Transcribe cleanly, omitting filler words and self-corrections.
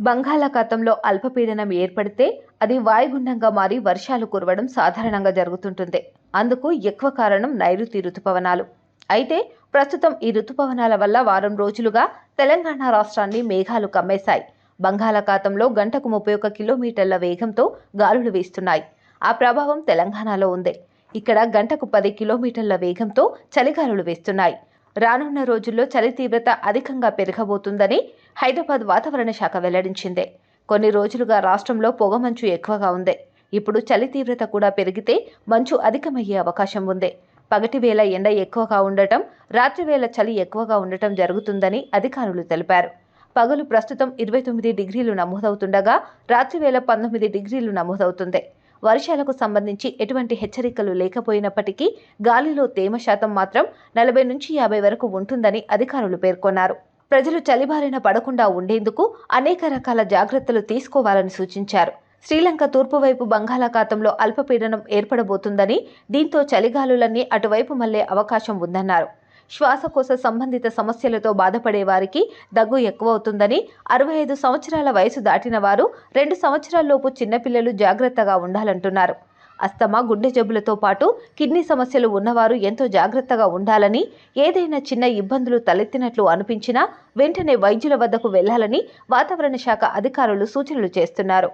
బంగాళాఖాతంలో అల్పపీడనం ఏర్పడితే అది వాయుగుండంగా మారి వర్షాలు కురవడం సాధారణంగా జరుగుతుంటుంది. అందుకు ఎక్కువ కారణం నైరుతి రుతుపవనాలు. అయితే ప్రస్తుతం ఈ రుతుపవనాల వల్ల వారం రోజులుగా తెలంగాణ రాష్ట్రాన్ని మేఘాలు కమ్మేశాయి. బంగాళాఖాతంలో గంటకు 31 కిలోమీటర్ల వేగంతో గాలులు వీస్తున్నాయి. ఆ ప్రభావం తెలంగాణలో ఉంది. ఇక్కడ గంటకు 10 కిలోమీటర్ల వేగంతో చలిగాలులు వీస్తున్నాయి. రానున్న రోజుల్లో చలి తీవ్రత అధికంగా పెరగబోతుందని హైదరాబాద్ వాతావరణ శాఖ వెల్లడించింది. కొన్ని రోజులుగా రాష్ట్రంలో పొగమంచు ఎక్కువగా ఉంది. ఇప్పుడు చలి తీవ్రత కూడా పెరిగితే మంచు అధికమయ్యే అవకాశం ఉంది. పగటి వేళ ఎండ ఎక్కువగా ఉండటం, రాత్రి వేళ చలి ఎక్కువగా ఉండటం జరుగుతుందని అధికారులు తెలిపారు. పగలు ప్రస్తుతం 29 డిగ్రీలు నమోదవుతుండగా రాత్రి వేళ 19 డిగ్రీలు నమోదవుతుంది. వర్షాలకు సంబంధించి ఎటువంటి హెచ్చరికలు లేకపోయినప్పటికీ గాలిలో తేమ శాతం మాత్రం 40 నుంచి 50 వరకు ఉంటుందని అధికారులు పేర్కొన్నారు. ప్రజలు చలిబారిన పడకుండా ఉండేందుకు అనేక రకాల జాగ్రత్తలు తీసుకోవాలని సూచించారు. శ్రీలంక తూర్పు వైపు బంగాళాఖాతంలో అల్పపీడనం ఏర్పడబోతుందని, దీంతో చలిగాలులన్నీ అటువైపు మళ్లే అవకాశం ఉందన్నారు. శ్వాసకోశ సంబంధిత సమస్యలతో బాధపడే వారికి దగ్గు ఎక్కువవుతుందని, 65 సంవత్సరాల వయసు దాటిన వారు, 2 సంవత్సరాల్లోపు చిన్నపిల్లలు జాగ్రత్తగా ఉండాలంటున్నారు. అస్తమా, గుండె జబ్బులతో పాటు కిడ్నీ సమస్యలు ఉన్నవారు ఎంతో జాగ్రత్తగా ఉండాలని, ఏదైనా చిన్న ఇబ్బందులు తలెత్తినట్లు అనిపించినా వెంటనే వైద్యుల వద్దకు వెళ్లాలని వాతావరణ శాఖ అధికారులు సూచనలు చేస్తున్నారు.